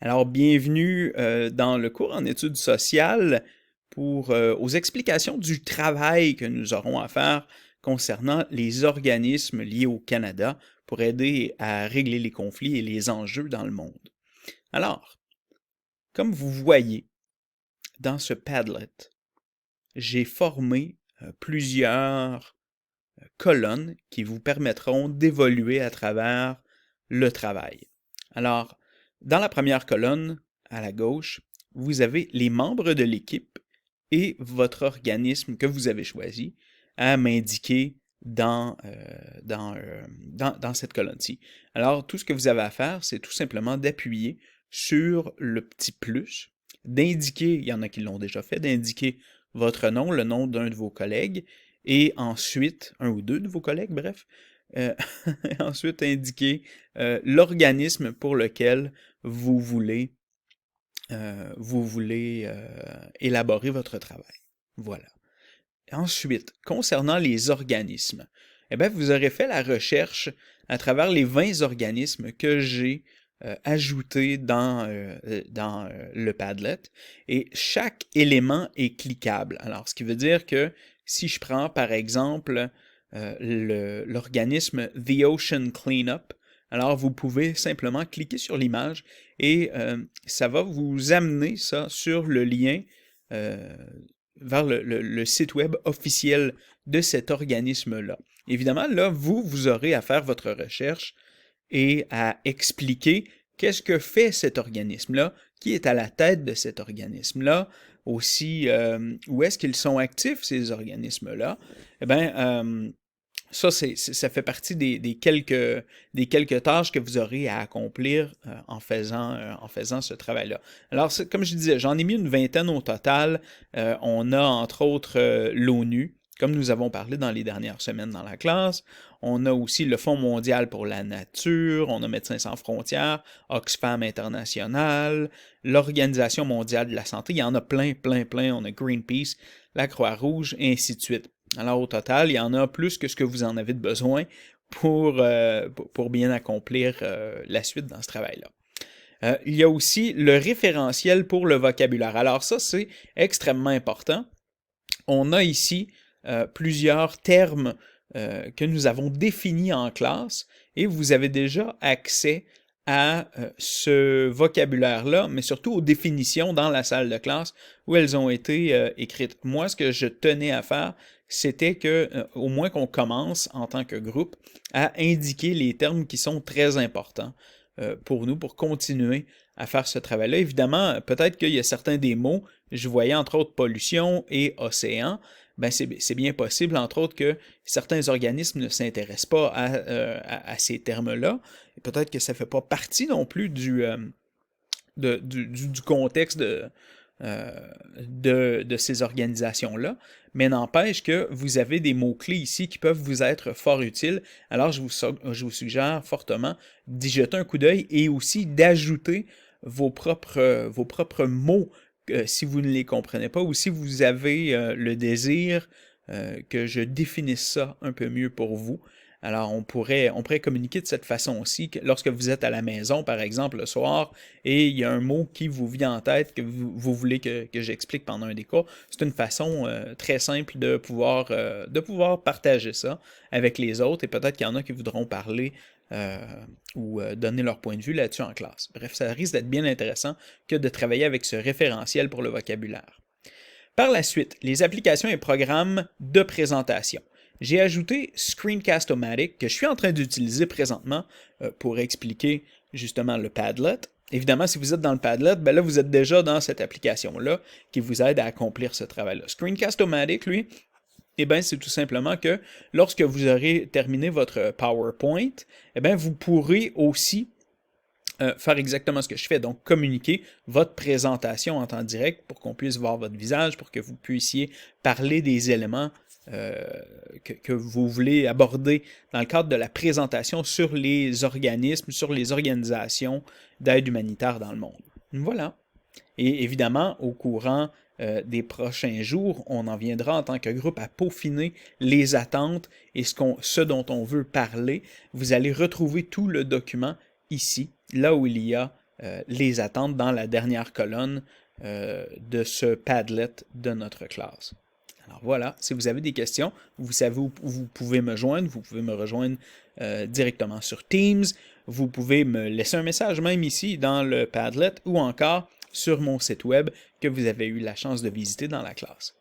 Alors, bienvenue dans le cours en études sociales aux explications du travail que nous aurons à faire concernant les organismes liés au Canada pour aider à régler les conflits et les enjeux dans le monde. Alors, comme vous voyez dans ce Padlet, j'ai formé plusieurs colonnes qui vous permettront d'évoluer à travers le travail. Alors, dans la première colonne, à la gauche, vous avez les membres de l'équipe et votre organisme que vous avez choisi à m'indiquer dans cette colonne-ci. Alors, tout ce que vous avez à faire, c'est tout simplement d'appuyer sur le petit plus, d'indiquer, il y en a qui l'ont déjà fait, d'indiquer votre nom, le nom d'un de vos collègues, et ensuite, un ou deux de vos collègues, bref, euh, ensuite indiquer l'organisme pour lequel vous voulez élaborer votre travail. Voilà. Ensuite, concernant les organismes, eh bien, vous aurez fait la recherche à travers les 20 organismes que j'ai ajoutés dans le Padlet, et chaque élément est cliquable. Alors, ce qui veut dire que si je prends, par exemple, l'organisme The Ocean Cleanup, alors vous pouvez simplement cliquer sur l'image et ça va vous amener ça sur le lien euh, vers le site web officiel de cet organisme-là. Évidemment, là, vous aurez à faire votre recherche et à expliquer qu'est-ce que fait cet organisme-là, qui est à la tête de cet organisme-là, aussi où est-ce qu'ils sont actifs, ces organismes-là. Eh bien, ça fait partie des quelques tâches que vous aurez à accomplir en faisant ce travail-là. Alors, comme je disais, j'en ai mis une vingtaine au total. On a entre autres l'ONU, comme nous avons parlé dans les dernières semaines dans la classe. On a aussi le Fonds mondial pour la nature, on a Médecins sans frontières, Oxfam International, l'Organisation mondiale de la santé. Il y en a plein, plein, plein. On a Greenpeace, la Croix-Rouge, et ainsi de suite. Alors, au total, il y en a plus que ce que vous en avez de besoin pour bien accomplir la suite dans ce travail-là. Il y a aussi le référentiel pour le vocabulaire. Alors ça, c'est extrêmement important. On a ici plusieurs termes que nous avons définis en classe et vous avez déjà accès à ce vocabulaire-là, mais surtout aux définitions dans la salle de classe où elles ont été écrites. Moi, ce que je tenais à faire, c'était que, au moins qu'on commence en tant que groupe à indiquer les termes qui sont très importants pour nous, pour continuer à faire ce travail-là. Évidemment, peut-être qu'il y a certains des mots, je voyais entre autres pollution et océan, ben c'est bien possible, entre autres, que certains organismes ne s'intéressent pas à ces termes-là. Peut-être que ça ne fait pas partie non plus du contexte de ces organisations-là, mais n'empêche que vous avez des mots-clés ici qui peuvent vous être fort utiles. Alors, je vous suggère fortement d'y jeter un coup d'œil et aussi d'ajouter vos propres mots si vous ne les comprenez pas ou si vous avez le désir que je définisse ça un peu mieux pour vous. Alors, on pourrait communiquer de cette façon aussi, que lorsque vous êtes à la maison, par exemple, le soir, et il y a un mot qui vous vient en tête, que vous voulez que j'explique pendant un des cours, c'est une façon très simple de pouvoir partager ça avec les autres, et peut-être qu'il y en a qui voudront parler euh, ou donner leur point de vue là-dessus en classe. Bref, ça risque d'être bien intéressant que de travailler avec ce référentiel pour le vocabulaire. Par la suite, les applications et programmes de présentation. J'ai ajouté Screencast-O-Matic que je suis en train d'utiliser présentement pour expliquer justement le Padlet. Évidemment, si vous êtes dans le Padlet, ben là, vous êtes déjà dans cette application-là qui vous aide à accomplir ce travail-là. Screencast-O-Matic, lui, eh bien, c'est tout simplement que lorsque vous aurez terminé votre PowerPoint, eh bien, vous pourrez aussi faire exactement ce que je fais, donc communiquer votre présentation en temps direct pour qu'on puisse voir votre visage, pour que vous puissiez parler des éléments euh, que vous voulez aborder dans le cadre de la présentation sur les organismes, sur les organisations d'aide humanitaire dans le monde. Voilà. Et évidemment, au courant des prochains jours, on en viendra en tant que groupe à peaufiner les attentes et ce dont on veut parler. Vous allez retrouver tout le document ici, là où il y a les attentes dans la dernière colonne de ce Padlet de notre classe. Alors voilà, si vous avez des questions, vous savez où vous pouvez me joindre. Vous pouvez me rejoindre directement sur Teams. Vous pouvez me laisser un message même ici dans le Padlet ou encore sur mon site web que vous avez eu la chance de visiter dans la classe.